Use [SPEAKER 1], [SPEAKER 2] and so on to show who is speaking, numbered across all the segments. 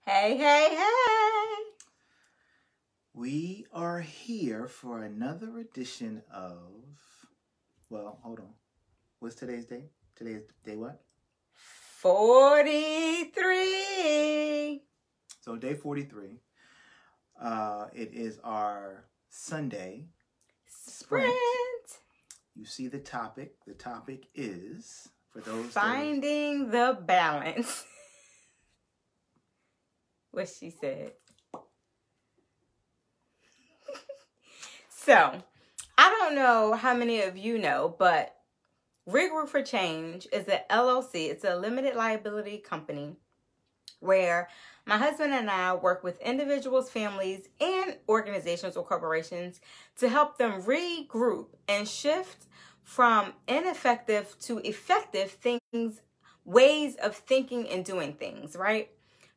[SPEAKER 1] Hey, hey, hey.
[SPEAKER 2] We are here for another edition of, well, hold on. What's today's day? Today's day what?
[SPEAKER 1] 43.
[SPEAKER 2] So day 43. It is our Sunday sprint. You see the topic. The topic is, for those
[SPEAKER 1] finding the balance. What she said. So, I don't know how many of you know, but Regroup for Change is an LLC. It's a limited liability company where my husband and I work with individuals, families, and organizations or corporations to help them regroup and shift from ineffective to effective things, ways of thinking and doing things, right?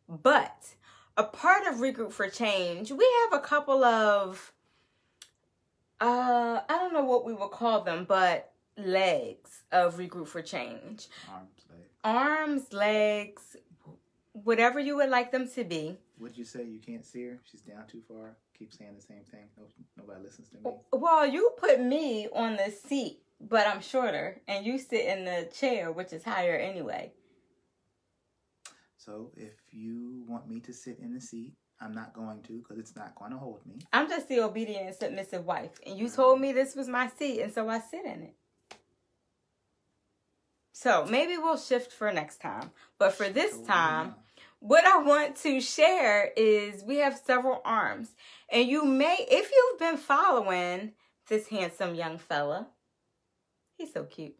[SPEAKER 1] But a part of Regroup for Change, we have a couple of, I don't know what we would call them, but legs of Regroup for Change. Arms, legs, whatever you would like them to be.
[SPEAKER 2] What'd you say? You can't see her? She's down too far? Keep saying the same thing. Nobody listens to me.
[SPEAKER 1] Well, you put me on the seat, but I'm shorter, and you sit in the chair, which is higher anyway.
[SPEAKER 2] So if you want me to sit in the seat, I'm not going to, because it's not going to hold me.
[SPEAKER 1] I'm just the obedient and submissive wife, and you told me this was my seat, and so I sit in it. So maybe we'll shift for next time. But for this time, what I want to share is we have several arms. And you may, if you've been following this handsome young fella, he's so cute.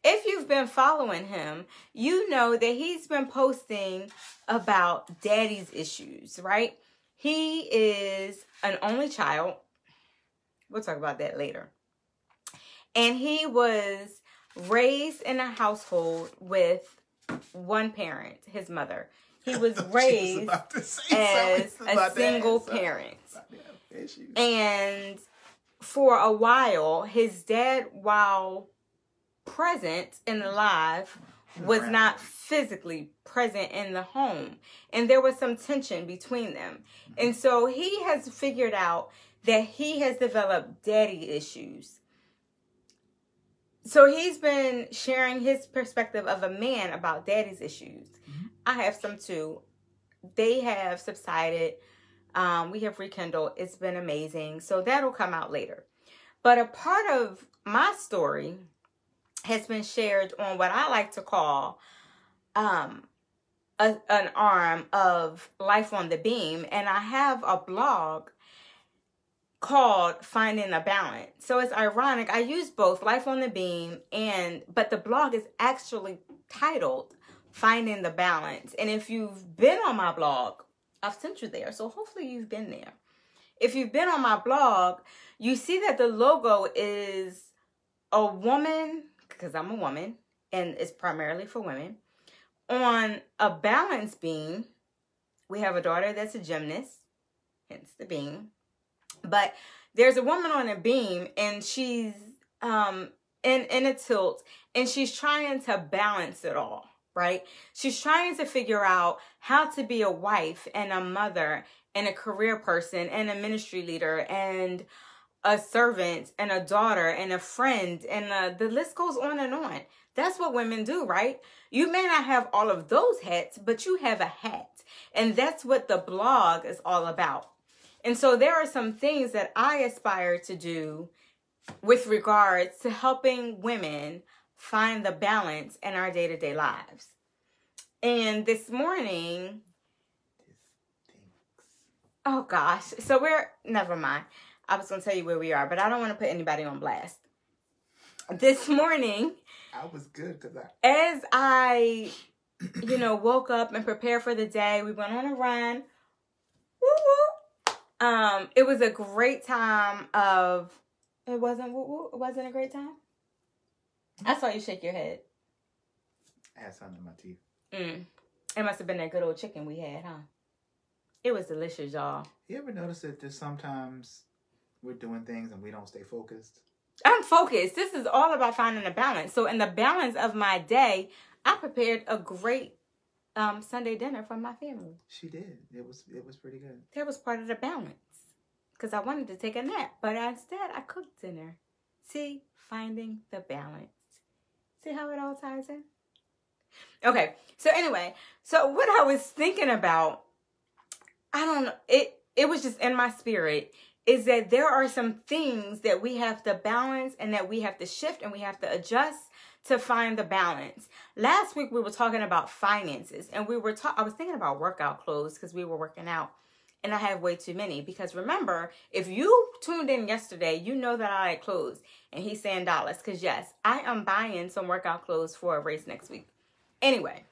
[SPEAKER 1] If you've been following him, you know that he's been posting about daddy's issues, right? He is an only child. We'll talk about that later. And he was raised in a household with one parent, his mother. He was raised as a single parent. And for a while, his dad, while present and alive, was not physically present in the home. And there was some tension between them. And so he has figured out that he has developed daddy issues. So he's been sharing his perspective of a man about daddy's issues. I have some too. They have subsided. We have rekindled. It's been amazing. So that'll come out later. But a part of my story has been shared on what I like to call an arm of Life on the Beam. And I have a blog called Finding a Balance. So it's ironic. I use both Life on the Beam but the blog is actually titled Finding the Balance. And if you've been on my blog, I've sent you there. So hopefully you've been there. If you've been on my blog, you see that the logo is a woman, because I'm a woman, and it's primarily for women. On a balance beam, we have a daughter that's a gymnast, hence the beam. But there's a woman on a beam, and she's in a tilt, and she's trying to balance it all, right? She's trying to figure out how to be a wife and a mother and a career person and a ministry leader and a servant and a daughter and a friend, and the list goes on and on. That's what women do, right? You may not have all of those hats, but you have a hat. And that's what the blog is all about. And so there are some things that I aspire to do with regards to helping women find the balance in our day-to-day lives. And this morning, oh gosh, so never mind. I was going to tell you where we are, but I don't want to put anybody on blast. This morning,
[SPEAKER 2] I was good because
[SPEAKER 1] as I, woke up and prepared for the day, we went on a run. Woo woo. It was a great time it wasn't a great time? I saw you shake your head.
[SPEAKER 2] I had something in my teeth.
[SPEAKER 1] It must have been that good old chicken we had, huh? It was delicious, y'all.
[SPEAKER 2] You ever notice that there's sometimes we're doing things and we don't stay focused?
[SPEAKER 1] I'm focused. This is all about finding a balance. So in the balance of my day, I prepared a great Sunday dinner from my family.
[SPEAKER 2] She did. It was pretty good.
[SPEAKER 1] That was part of the balance. Because I wanted to take a nap. But instead, I cooked dinner. See? Finding the balance. See how it all ties in? Okay. So anyway. So what I was thinking about, I don't know. It was just in my spirit. Is that there are some things that we have to balance and that we have to shift and we have to adjust to find the balance. Last week we were talking about finances, and I was thinking about workout clothes because we were working out, and I have way too many. Because remember, if you tuned in yesterday, you know that I like clothes, and he's saying dollars because yes, I am buying some workout clothes for a race next week. Anyway,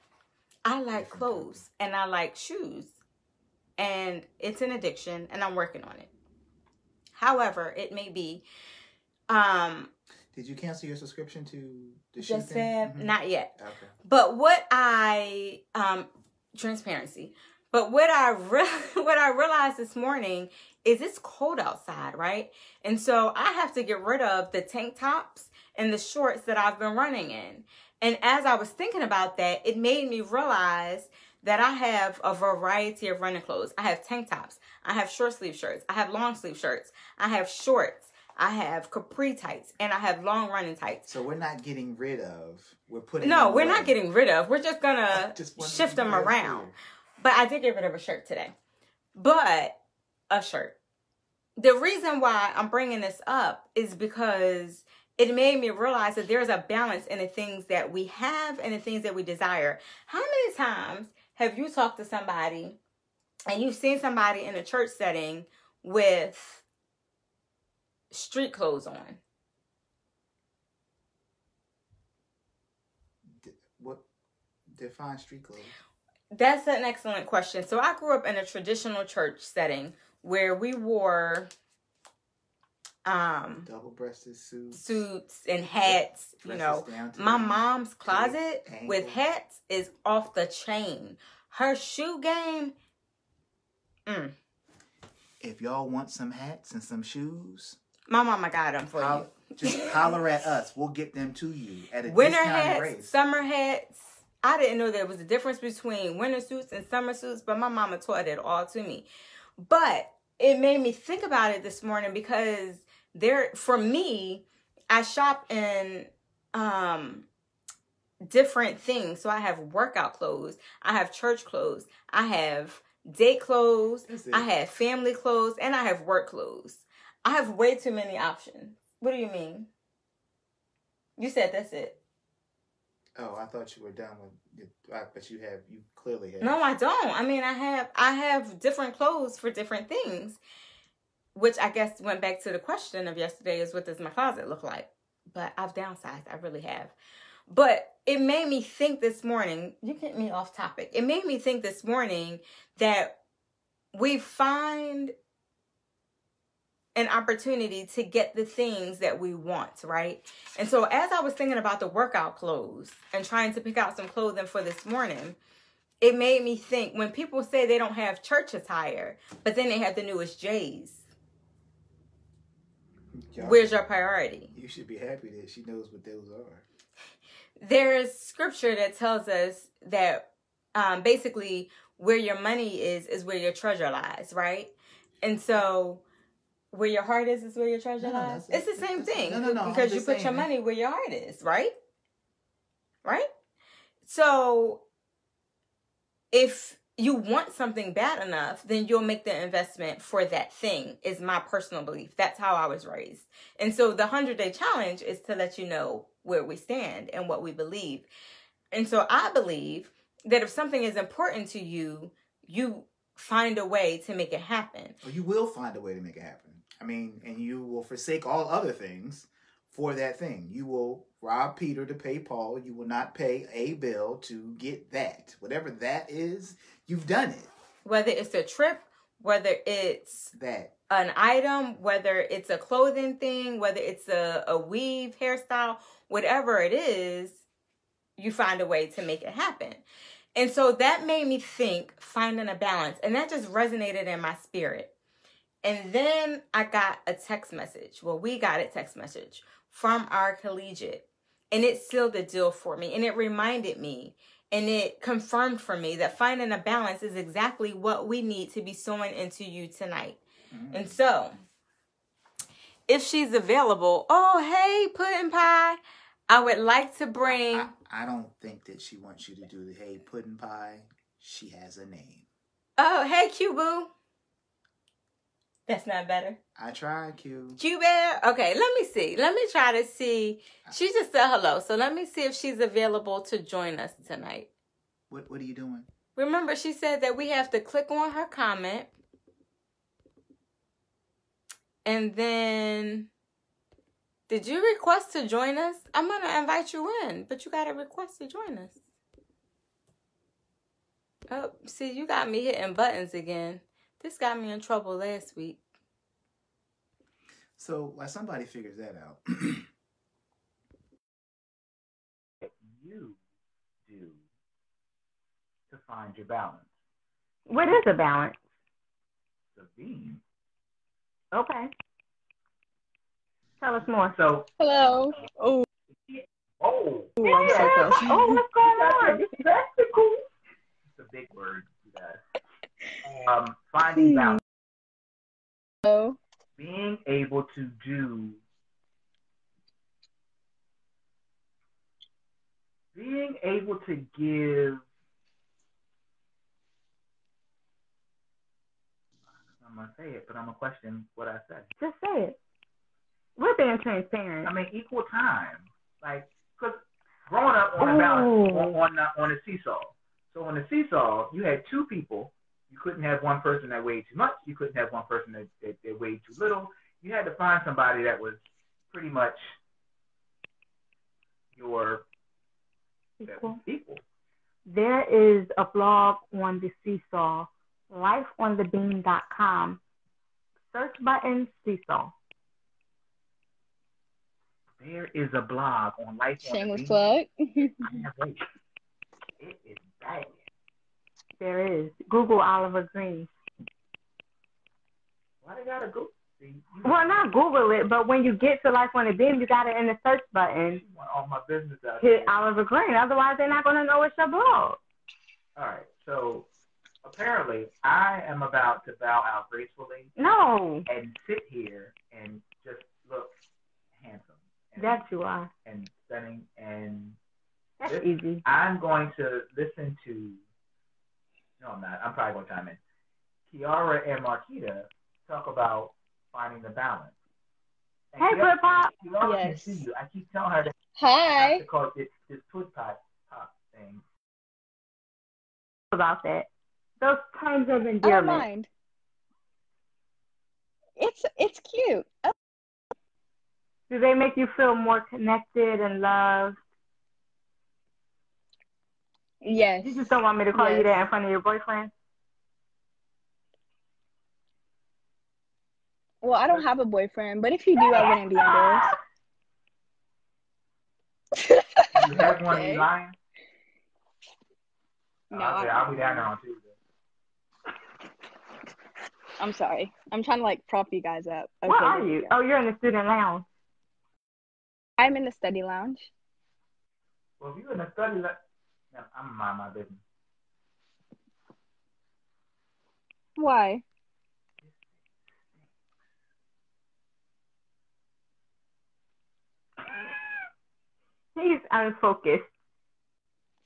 [SPEAKER 1] I like clothes and I like shoes, and it's an addiction, and I'm working on it. However, it may be.
[SPEAKER 2] Did you cancel your subscription to the shoe
[SPEAKER 1] Just
[SPEAKER 2] thing?
[SPEAKER 1] Not yet.
[SPEAKER 2] Okay.
[SPEAKER 1] But what transparency. But what I realized this morning is it's cold outside, right? And so I have to get rid of the tank tops and the shorts that I've been running in. And as I was thinking about that, it made me realize that I have a variety of running clothes. I have tank tops. I have short sleeve shirts. I have long sleeve shirts. I have shorts. I have capri tights, and I have long running tights.
[SPEAKER 2] So we're not getting rid of. We're putting.
[SPEAKER 1] No, we're not getting rid of. We're just gonna shift them around. But I did get rid of a shirt today. But a shirt. The reason why I'm bringing this up is because it made me realize that there's a balance in the things that we have and the things that we desire. How many times have you talked to somebody and you've seen somebody in a church setting with street clothes on?
[SPEAKER 2] What define street clothes?
[SPEAKER 1] That's an excellent question. So I grew up in a traditional church setting where we wore
[SPEAKER 2] double-breasted suits
[SPEAKER 1] and hats. You know, my mom's closet with hats is off the chain. Her shoe game.
[SPEAKER 2] If y'all want some hats and some shoes,
[SPEAKER 1] my mama got them for you.
[SPEAKER 2] Just holler at us. We'll get them to you at a
[SPEAKER 1] winter
[SPEAKER 2] discounted
[SPEAKER 1] hats,
[SPEAKER 2] rate.
[SPEAKER 1] summer hats. I didn't know there was a difference between winter suits and summer suits, but my mama taught it all to me. But it made me think about it this morning because for me, I shop in different things. So I have workout clothes, I have church clothes, I have date clothes, I have family clothes, and I have work clothes. I have way too many options. What do you mean? You said that's it.
[SPEAKER 2] Oh, I thought you were done with it, but you clearly have.
[SPEAKER 1] No, I don't. I mean, I have different clothes for different things, which I guess went back to the question of yesterday is what does my closet look like? But I've downsized. I really have. But it made me think this morning, you get me off topic. It made me think this morning that we find an opportunity to get the things that we want, right? And so as I was thinking about the workout clothes and trying to pick out some clothing for this morning, it made me think when people say they don't have church attire, but then they have the newest J's. Where's your priority?
[SPEAKER 2] You should be happy that she knows what those are.
[SPEAKER 1] There's scripture that tells us that basically where your money is where your treasure lies, right? And so where your heart is where your treasure lies. It's the same thing.
[SPEAKER 2] No.
[SPEAKER 1] Because you put your money where your heart is, right? Right? So if you want something bad enough, then you'll make the investment for that thing, is my personal belief. That's how I was raised. And so the 100-day challenge is to let you know where we stand and what we believe. And so I believe that if something is important to you, you find a way to make it happen.
[SPEAKER 2] Well, you will find a way to make it happen. I mean, and you will forsake all other things for that thing. You will rob Peter to pay Paul. You will not pay a bill to get that. Whatever that is, you've done it.
[SPEAKER 1] Whether it's a trip, whether it's an item, whether it's a clothing thing, whether it's a weave, hairstyle, whatever it is, you find a way to make it happen. And so that made me think finding a balance. And that just resonated in my spirit. And then I got a text message. Well, we got a text message from our collegiate. And it sealed the deal for me. And it reminded me and it confirmed for me that finding a balance is exactly what we need to be sowing into you tonight. Mm-hmm. And so, if she's available, oh, hey, Pudding Pie, I would like to bring...
[SPEAKER 2] I don't think that she wants you to do the hey, Pudding Pie. She has a name.
[SPEAKER 1] Oh, hey, Q-Boo. That's not better.
[SPEAKER 2] I tried, Q.
[SPEAKER 1] Q-Bear? Okay, let me see. Let me try to see. She just said hello, so let me see if she's available to join us tonight.
[SPEAKER 2] What are you doing?
[SPEAKER 1] Remember, she said that we have to click on her comment. And then, did you request to join us? I'm going to invite you in, but you got to request to join us. Oh, see, you got me hitting buttons again. This got me in trouble last week.
[SPEAKER 2] So, while somebody figures that out, you do to find your balance.
[SPEAKER 3] What is a balance?
[SPEAKER 2] The beam.
[SPEAKER 3] Okay. Tell us more.
[SPEAKER 2] So,
[SPEAKER 4] hello.
[SPEAKER 2] Oh,
[SPEAKER 4] I'm so close.
[SPEAKER 3] Oh, what's going on?
[SPEAKER 2] That's cool. It's a big word, you guys. Finding balance.
[SPEAKER 4] Hello.
[SPEAKER 2] Being able to do. Being able to give. I'm going to say it, but I'm going to question what I said.
[SPEAKER 3] Just say it. We're being transparent.
[SPEAKER 2] I mean, equal time. Like, because growing up on a balance, on a seesaw. So on the seesaw, you had two people. You couldn't have one person that weighed too much. You couldn't have one person that weighed too little. You had to find somebody that was pretty much your equal.
[SPEAKER 3] There is a blog on the seesaw, lifeonthebeam.com. Search button, seesaw.
[SPEAKER 2] There is a blog on Life on the Beam.
[SPEAKER 4] Shameless plug.
[SPEAKER 2] It is bad.
[SPEAKER 3] There is. Google Oliver Green.
[SPEAKER 2] Why they gotta go?
[SPEAKER 3] Well, not Google it, but when you get to Life on the Beam, you got it in the search button.
[SPEAKER 2] All my business out
[SPEAKER 3] hit Oliver Green. Otherwise, they're not going to know it's your blog.
[SPEAKER 2] All right. So apparently, I am about to bow out gracefully.
[SPEAKER 3] No.
[SPEAKER 2] And sit here and just look handsome.
[SPEAKER 3] That you are.
[SPEAKER 2] And stunning. And
[SPEAKER 3] that's easy.
[SPEAKER 2] I'm going to listen to. No, I'm not. I'm probably going to chime in. Kiara and Marquita talk about finding the balance. And
[SPEAKER 3] hey, Flip Pop.
[SPEAKER 4] Yes.
[SPEAKER 2] I keep telling her that.
[SPEAKER 4] Hi.
[SPEAKER 2] Because this foot pop thing.
[SPEAKER 3] About that. Those terms of endearment.
[SPEAKER 4] I don't mind. It's cute. Oh.
[SPEAKER 3] Do they make you feel more connected and loved?
[SPEAKER 4] Yes.
[SPEAKER 3] You just don't want me to call you that in front of your boyfriend?
[SPEAKER 4] Well, I don't have a boyfriend, but if you do, I wouldn't be embarrassed.
[SPEAKER 2] You have one, you lying?
[SPEAKER 4] No,
[SPEAKER 2] I'll be down there on Tuesday.
[SPEAKER 4] I'm sorry. I'm trying to like prop you guys up. Okay,
[SPEAKER 3] where are you? Oh, you're in the student lounge.
[SPEAKER 4] I'm in the study lounge.
[SPEAKER 2] Well, if you're in the study lounge, I'm gonna mind my business.
[SPEAKER 4] Why?
[SPEAKER 3] He's unfocused.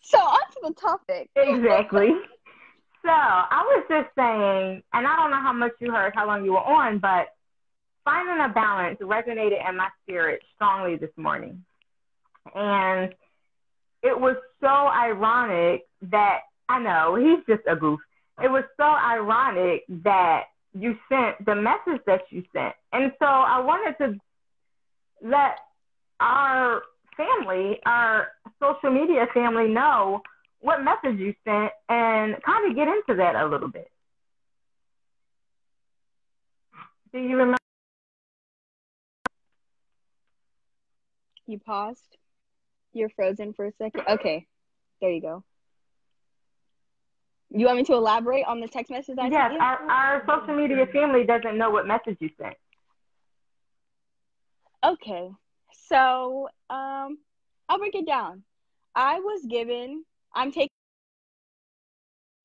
[SPEAKER 4] So on to the topic.
[SPEAKER 3] Exactly. So I was just saying, and I don't know how much you heard, how long you were on, but finding a balance resonated in my spirit strongly this morning. And it was so ironic that, I know, he's just a goof. It was so ironic that you sent the message that you sent. And so I wanted to let our family, our social media family, know what message you sent and kind of get into that a little bit. Do you remember?
[SPEAKER 4] You paused? You're frozen for a second? Okay. There you go. You want me to elaborate on the text message I sent you?
[SPEAKER 3] Yes, our social media family doesn't know what message you sent.
[SPEAKER 4] Okay. So, I'll break it down. I'm taking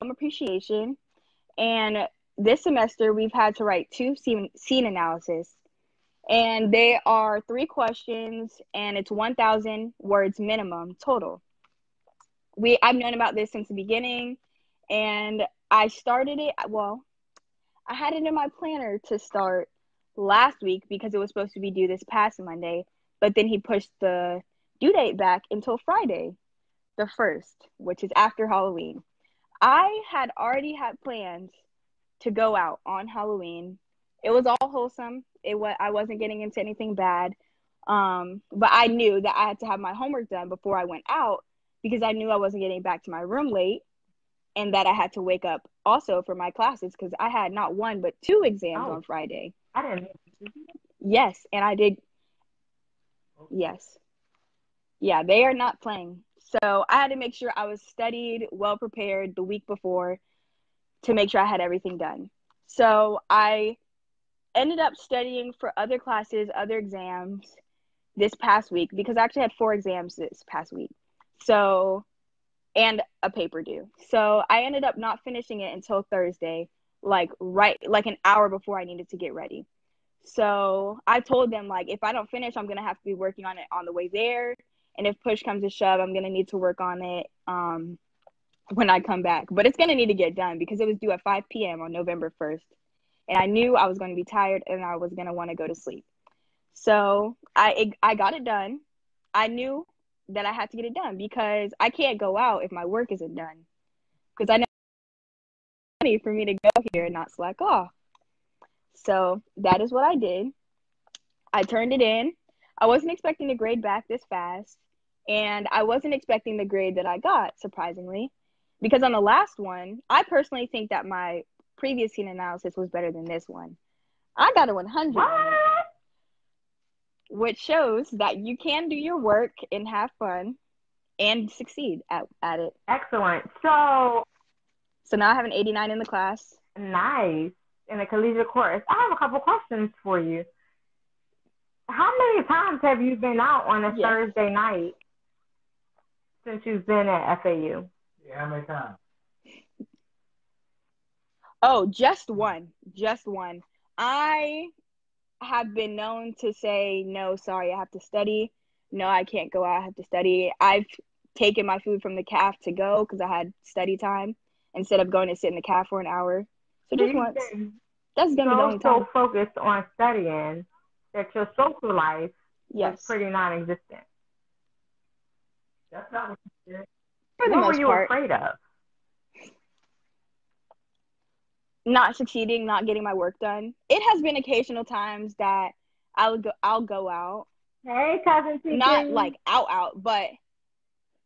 [SPEAKER 4] appreciation, and this semester we've had to write 2 scene analysis, and they are 3 questions, and it's 1,000 words minimum total. I've known about this since the beginning, and I started it. Well, I had it in my planner to start last week because it was supposed to be due this past Monday, but then he pushed the due date back until Friday, the 1st, which is after Halloween. I had already had plans to go out on Halloween. It was all wholesome. I wasn't getting into anything bad. But I knew that I had to have my homework done before I went out because I knew I wasn't getting back to my room late, and that I had to wake up also for my classes because I had not 1 but 2 exams on Friday.
[SPEAKER 3] I didn't.
[SPEAKER 4] Yes, and I did. Yes. Yeah, they are not playing. So I had to make sure I was studied, well prepared the week before to make sure I had everything done. So I ended up studying for other classes, other exams this past week because I actually had 4 exams this past week. So, and a paper due. So I ended up not finishing it until Thursday, like an hour before I needed to get ready. So I told them, like, if I don't finish, I'm going to have to be working on it on the way there. And if push comes to shove, I'm going to need to work on it when I come back. But it's going to need to get done because it was due at 5 p.m. on November 1st. And I knew I was going to be tired and I was going to want to go to sleep. So I got it done. I knew that I had to get it done because I can't go out if my work isn't done. Because I know it's money for me to go here and not slack off. So that is what I did. I turned it in. I wasn't expecting the grade back this fast. And I wasn't expecting the grade that I got, surprisingly. Because on the last one, I personally think that my previous scene analysis was better than this one. I got a 100 on it, which shows that you can do your work and have fun and succeed at it.
[SPEAKER 3] Excellent. So
[SPEAKER 4] now I have an 89 in the class.
[SPEAKER 3] Nice. In a collegiate course. I have a couple questions for you. How many times have you been out on a Thursday night since you've been at FAU?
[SPEAKER 2] Yeah, how many times?
[SPEAKER 4] Oh, just one. Just one. I have been known to say, no, sorry, I have to study. No, I can't go out, I have to study. I've taken my food from the caf to go because I had study time instead of going to sit in the caf for an hour. So just once. That's going to be the only time.
[SPEAKER 3] So focused on studying that your social life is pretty non-existent. That's not what you did. What were you afraid of?
[SPEAKER 4] Not succeeding, not getting my work done. It has been occasional times that I'll go out.
[SPEAKER 3] Hey, cousin TJ.
[SPEAKER 4] Not like out, but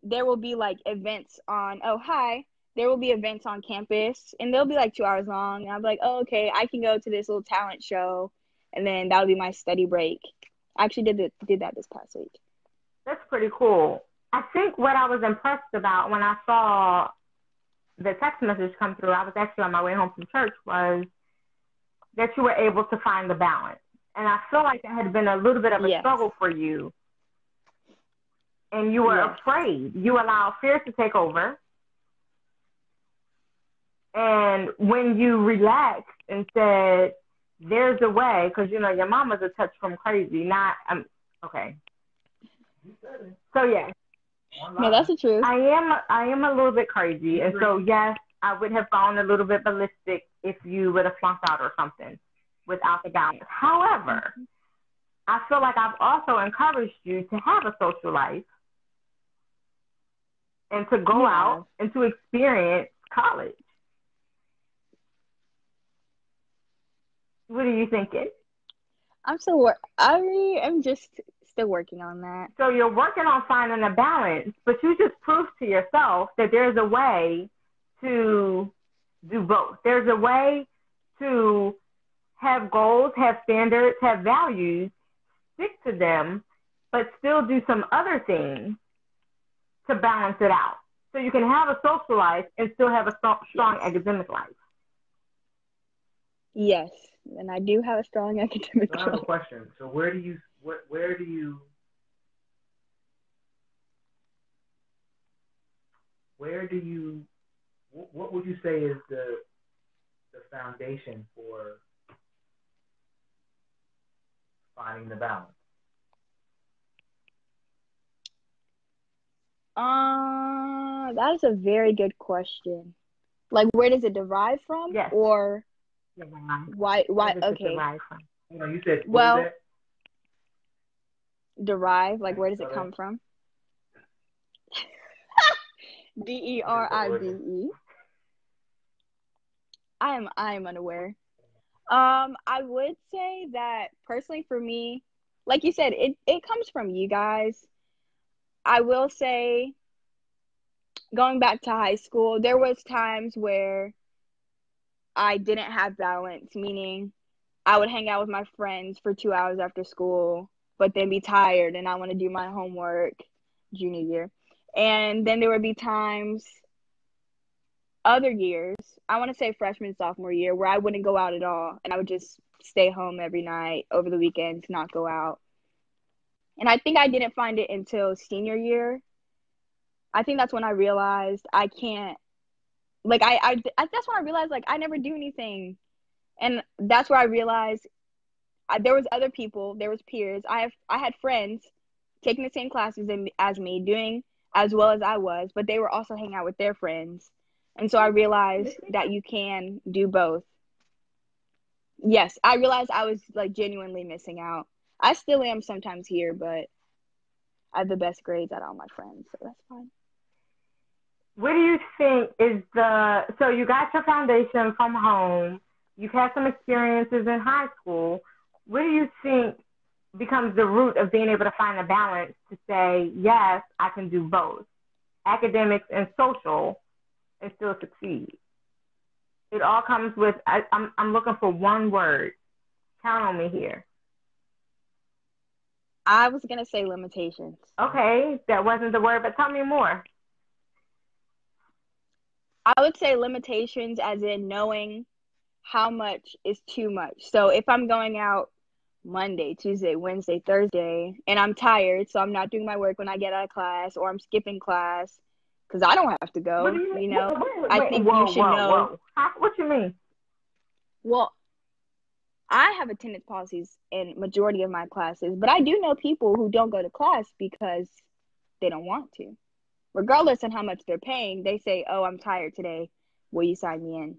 [SPEAKER 4] there will be like events on. Oh, hi. There will be events on campus, and they'll be like 2 hours long. And I'm like, oh, okay, I can go to this little talent show, and then that'll be my study break. I actually did that this past week.
[SPEAKER 3] That's pretty cool. I think what I was impressed about when I saw the text message come through, I was actually on my way home from church, was that you were able to find the balance. And I feel like that had been a little bit of a struggle for you. And you were afraid. You allowed fear to take over. And when you relaxed and said, there's a way, because, you know, your mama's a touch from crazy, okay. So, yes.
[SPEAKER 4] No, that's the truth.
[SPEAKER 3] I am a little bit crazy. And so, yes, I would have gone a little bit ballistic if you would have flunked out or something without the balance. However, I feel like I've also encouraged you to have a social life and to go out and to experience college. What are you thinking?
[SPEAKER 4] I am just still working on that.
[SPEAKER 3] So you're working on finding a balance, but you just proved to yourself that there's a way to do both. There's a way to have goals, have standards, have values, stick to them, but still do some other things to balance it out. So you can have a social life and still have a strong academic life.
[SPEAKER 4] Yes, and I do have a strong academic life.
[SPEAKER 2] I have a question. So where do you
[SPEAKER 5] where do you, what would you say is the foundation for finding the balance?
[SPEAKER 4] That is a very good question. Like, where does it derive from?
[SPEAKER 3] Yes.
[SPEAKER 4] Or why?
[SPEAKER 3] Where does it
[SPEAKER 4] Okay.
[SPEAKER 3] derive from?
[SPEAKER 5] You know, you said, what
[SPEAKER 4] Well,
[SPEAKER 5] was that?
[SPEAKER 4] derive. Like, where does it come from? DERIVE. I am unaware. I would say that personally for me, like you said, it comes from you guys. I will say, going back to high school, there was times where I didn't have balance, meaning I would hang out with my friends for 2 hours after school, but then be tired and I want to do my homework junior year. And then there would be times, other years, I want to say freshman, sophomore year, where I wouldn't go out at all. And I would just stay home every night over the weekends, not go out. And I think I didn't find it until senior year. I think that's when I realized I can't, like, that's when I realized, like, I never do anything. And that's where I realized there was other people, there was peers. I had friends taking the same classes as me, doing as well as I was, but they were also hanging out with their friends. And so I realized that you can do both. Yes, I realized I was, like, genuinely missing out. I still am sometimes here, but I have the best grades out of all my friends, so that's fine.
[SPEAKER 3] What do you think is so you got your foundation from home, you've had some experiences in high school. What do you think becomes the root of being able to find a balance to say, yes, I can do both, academics and social, and still succeed? It all comes with, I'm looking for one word. Count on me here.
[SPEAKER 4] I was going to say limitations.
[SPEAKER 3] Okay, that wasn't the word, but tell me more.
[SPEAKER 4] I would say limitations as in knowing how much is too much. So if I'm going out Monday, Tuesday, Wednesday, Thursday, and I'm tired, so I'm not doing my work when I get out of class, or I'm skipping class because I don't have to go, you know. I think you should know.
[SPEAKER 3] What you mean?
[SPEAKER 4] Well, I have attendance policies in majority of my classes, but I do know people who don't go to class because they don't want to. Regardless of how much they're paying, they say, oh, I'm tired today. Will you sign me in?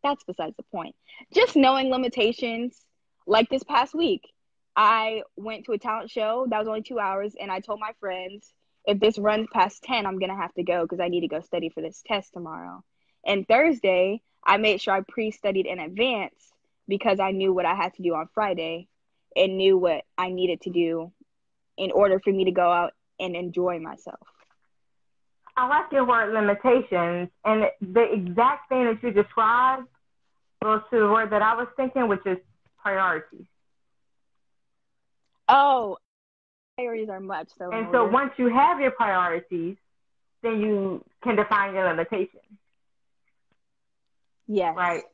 [SPEAKER 4] That's besides the point. Just knowing limitations. Like this past week, I went to a talent show. That was only 2 hours. And I told my friends, if this runs past 10, I'm going to have to go because I need to go study for this test tomorrow. And Thursday, I made sure I pre-studied in advance because I knew what I had to do on Friday and knew what I needed to do in order for me to go out and enjoy myself.
[SPEAKER 3] I like your word limitations, and the exact thing that you described goes to the word that I was thinking, which is priorities.
[SPEAKER 4] Oh, priorities are much so.
[SPEAKER 3] And so once you have your priorities, then you can define your limitations.
[SPEAKER 4] Yes.
[SPEAKER 3] Right.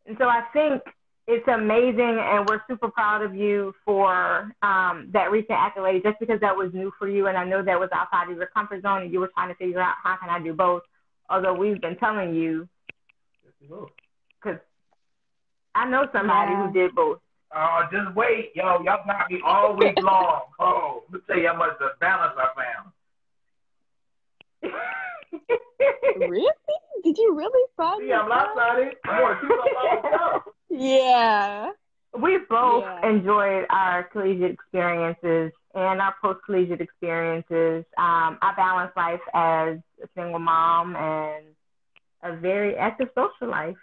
[SPEAKER 3] And so I think it's amazing, and we're super proud of you for that recent accolade, just because that was new for you, and I know that was outside of your comfort zone, and you were trying to figure out how can I do both, although we've been telling you, because I know somebody who did both.
[SPEAKER 5] Just wait, y'all got me all week long. Oh, let me tell you how much the balance I found.
[SPEAKER 4] Really? Did you really find
[SPEAKER 5] I'm lopsided. I want to keep up all the stuff.
[SPEAKER 4] Yeah.
[SPEAKER 3] We've both enjoyed our collegiate experiences and our post-collegiate experiences. I balance life as a single mom and a very active social life.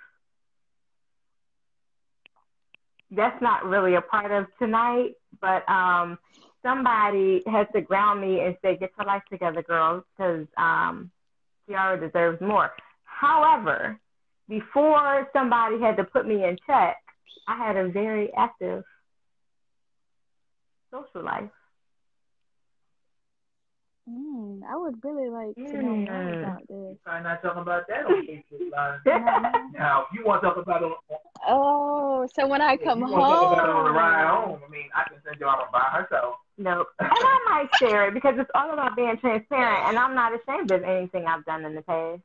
[SPEAKER 3] That's not really a part of tonight, but somebody has to ground me and say, get your life together, girls, because Ciara deserves more. However, before somebody had to put me in check, I had a very active social life.
[SPEAKER 4] I would really like to know more about this.
[SPEAKER 5] I'm not talking about that on Facebook Live. Now, if you want to talk about it
[SPEAKER 4] so when I come home.
[SPEAKER 5] Want to talk about it on the ride home, I mean, I can send you out by herself.
[SPEAKER 3] No. And I might share it because it's all about being transparent, and I'm not ashamed of anything I've done in the past.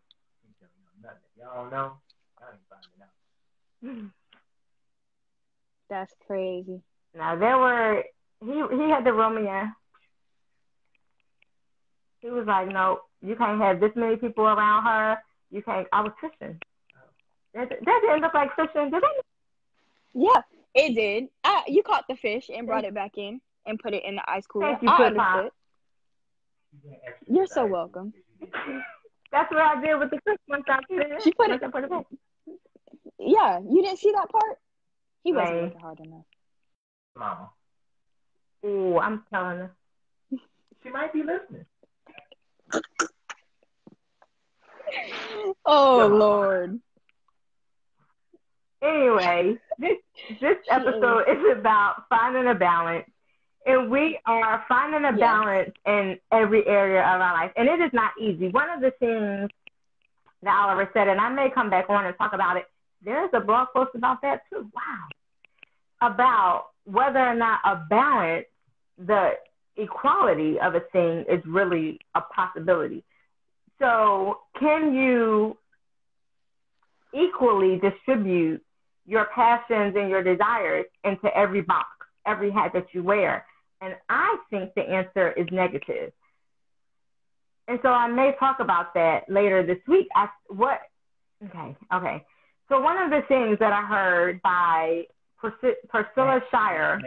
[SPEAKER 5] Y'all don't know. Y'all ain't finding out.
[SPEAKER 4] That's crazy.
[SPEAKER 3] Now there were he had the Romeo. He was like, no, you can't have this many people around her. You can't. I was fishing. That didn't end up like fishing, did it?
[SPEAKER 4] Yeah, it did. You caught the fish and brought it back in and put it in the ice cooler.
[SPEAKER 3] Thank you,
[SPEAKER 4] I
[SPEAKER 3] Pip Pop.
[SPEAKER 4] understood. You're so welcome.
[SPEAKER 3] That's what I did with the fish once I put it.
[SPEAKER 4] She put it.
[SPEAKER 3] Back.
[SPEAKER 4] Yeah, you didn't see that part? He wasn't
[SPEAKER 3] Right.
[SPEAKER 4] working hard enough.
[SPEAKER 5] Mama.
[SPEAKER 3] Ooh, I'm telling her.
[SPEAKER 5] She might be listening.
[SPEAKER 4] Oh, Lord.
[SPEAKER 3] Anyway, this episode is about finding a balance. And we are finding a balance in every area of our life. And it is not easy. One of the things that Oliver said, and I may come back on and talk about it, there's a blog post about that too. Wow. About whether or not a balance, the equality of a thing is really a possibility. So can you equally distribute your passions and your desires into every box, every hat that you wear? And I think the answer is negative. And so I may talk about that later this week. Okay. So one of the things that I heard by Priscilla Shirer.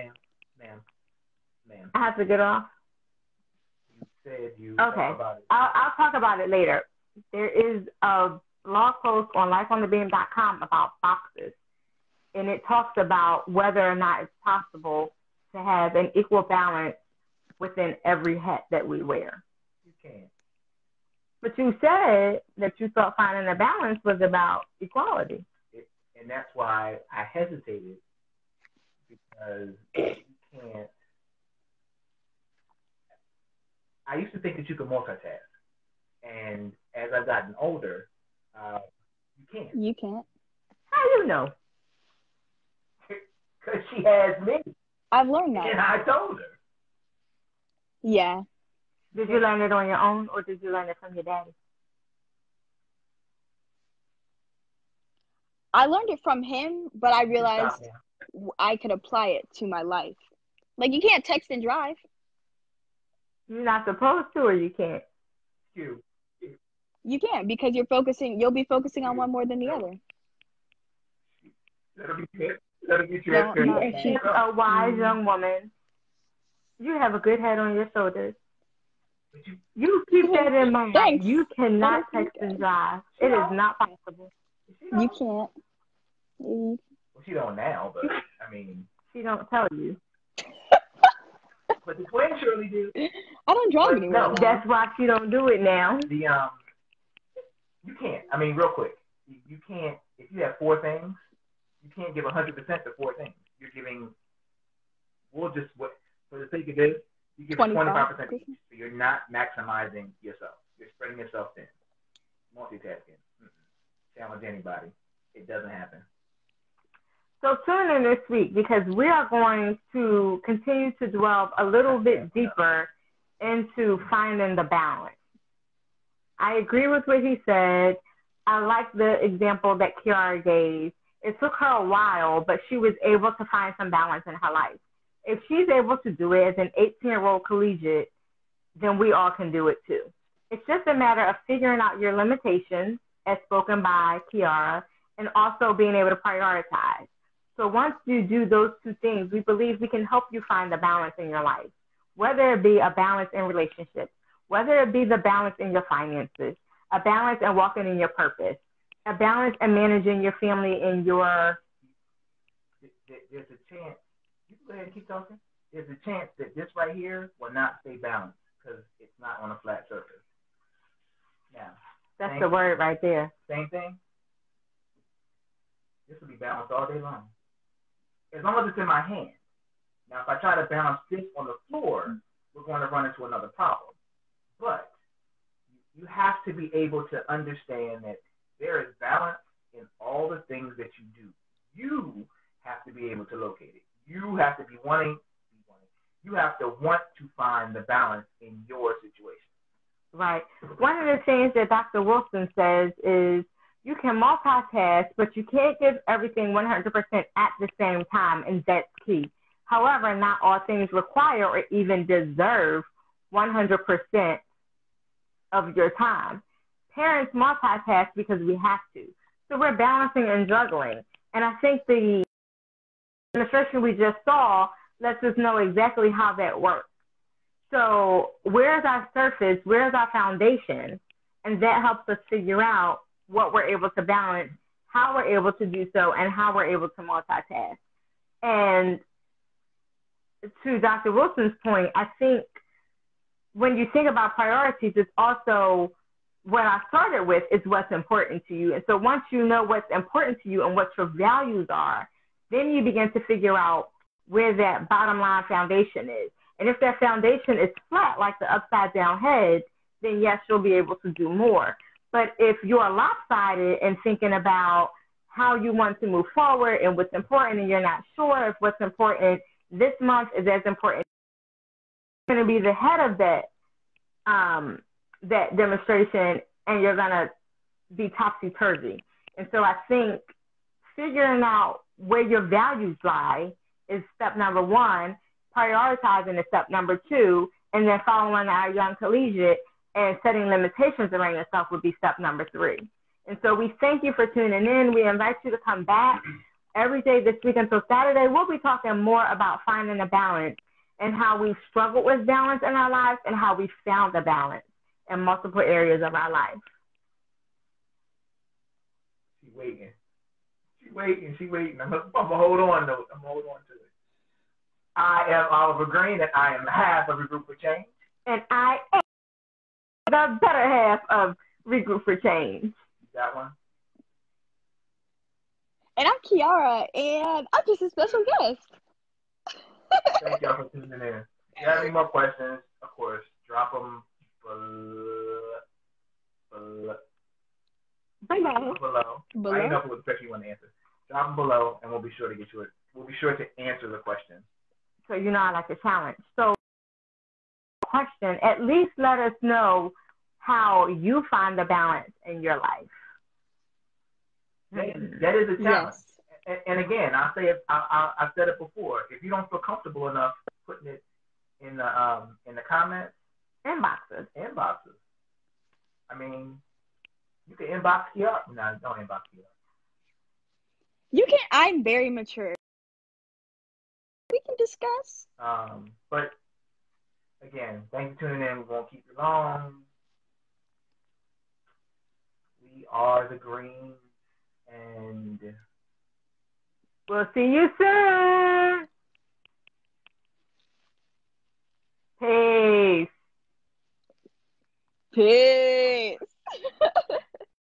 [SPEAKER 5] Ma'am.
[SPEAKER 3] I have to get off.
[SPEAKER 5] You said you
[SPEAKER 3] okay.
[SPEAKER 5] talk about it.
[SPEAKER 3] I'll talk about it later. There is a blog post on lifeonthebeam.com about boxes. And it talks about whether or not it's possible to have an equal balance within every hat that we wear.
[SPEAKER 5] You can't.
[SPEAKER 3] But you said that you thought finding a balance was about equality.
[SPEAKER 5] And that's why I hesitated, because you can't. I used to think that you could multitask. And as I've gotten older, you can't.
[SPEAKER 4] You can't.
[SPEAKER 3] How do you know?
[SPEAKER 5] Because she has me.
[SPEAKER 4] I've learned that.
[SPEAKER 5] And I told her.
[SPEAKER 4] Yeah.
[SPEAKER 3] Did you learn it on your own, or did you learn it from your daddy?
[SPEAKER 4] I learned it from him, but I realized I could apply it to my life. Like, you can't text and drive.
[SPEAKER 3] You're not supposed to, or you can't?
[SPEAKER 4] You can't, because you'll be focusing on one more than the other.
[SPEAKER 5] That'll be true.
[SPEAKER 3] She's a wise young woman. You have a good head on your shoulders. You keep that in mind.
[SPEAKER 4] Thanks.
[SPEAKER 3] You cannot text and drive. It is not possible.
[SPEAKER 4] You can't.
[SPEAKER 5] Well, she don't now, but I mean.
[SPEAKER 3] She don't tell you.
[SPEAKER 5] But the twins surely do.
[SPEAKER 4] I don't drive anywhere.
[SPEAKER 3] No, that's why she don't do it now.
[SPEAKER 5] You can't. I mean, real quick. You can't. If you have 4 things, you can't give 100% to 4 things. You're giving. For the sake of this, you give 25% each. So you're not maximizing yourself. You're spreading yourself thin. Multitasking. Challenge anybody. It doesn't happen.
[SPEAKER 3] So tune in this week, because we are going to continue to delve a little bit deeper into finding the balance. I agree with what he said. I like the example that Kiara gave. It took her a while, but she was able to find some balance in her life. If she's able to do it as an 18-year-old collegiate, then we all can do it too. It's just a matter of figuring out your limitations, as spoken by Kiara, and also being able to prioritize. So once you do those 2 things, we believe we can help you find the balance in your life, whether it be a balance in relationships, whether it be the balance in your finances, a balance in walking in your purpose, a balance in managing your family and your...
[SPEAKER 5] There's a chance. You can go ahead and keep talking. There's a chance that this right here will not stay balanced because it's not on a flat surface. Now,
[SPEAKER 3] that's the word right there.
[SPEAKER 5] Same thing. This will be balanced all day long. As long as it's in my hand. Now, if I try to balance this on the floor, we're going to run into another problem. But you have to be able to understand that there is balance in all the things that you do. You have to be able to locate it. You have to be wanting. You have to want to find the balance in your situation.
[SPEAKER 3] Right. One of the things that Dr. Wilson says is you can multitask, but you can't give everything 100% at the same time, and that's key. However, not all things require or even deserve 100% of your time. Parents multitask because we have to. So we're balancing and juggling. And I think the demonstration we just saw lets us know exactly how that works. So where's our surface? Where's our foundation? And that helps us figure out what we're able to balance, how we're able to do so, and how we're able to multitask. And to Dr. Wilson's point, I think when you think about priorities, it's also what I started with is what's important to you. And so once you know what's important to you and what your values are, then you begin to figure out where that bottom line foundation is. And if that foundation is flat, like the upside down head, then yes, you'll be able to do more. But if you're lopsided and thinking about how you want to move forward and what's important, and you're not sure if what's important this month is as important, you're going to be the head of that that demonstration, and you're going to be topsy-turvy. And so I think figuring out where your values lie is step number one, prioritizing is step number two, and then following our young collegiate and setting limitations around yourself would be step number three. And so we thank you for tuning in. We invite you to come back every day this week until Saturday. We'll be talking more about finding a balance and how we've struggled with balance in our lives and how we found the balance in multiple areas of our life.
[SPEAKER 5] She's waiting. I'm going to hold on, though. I'm going to hold on to it. I am Oliver Green, and I am half of Regroup for Change.
[SPEAKER 3] And I am the better half of Regroup for Change.
[SPEAKER 5] You got one?
[SPEAKER 4] And I'm Kiara, and I'm just a special guest.
[SPEAKER 5] Thank y'all for tuning in. If you have any more questions, of course, drop them below. I didn't know what question you want to answer. Drop them below, and we'll be sure to get you it. We'll be sure to answer the question.
[SPEAKER 3] So you know I like a challenge. So question, at least let us know how you find the balance in your life.
[SPEAKER 5] That is a challenge. Yes. And again, I've said it before. If you don't feel comfortable enough putting it in the comments,
[SPEAKER 3] inboxes.
[SPEAKER 5] I mean, you can inbox Kiara. No, don't inbox Kiara.
[SPEAKER 4] You can. I'm very mature. We can discuss.
[SPEAKER 5] But again, thank you for tuning in. We won't keep you long. We are the Greens, and
[SPEAKER 3] we'll see you soon. Peace.
[SPEAKER 4] Peace.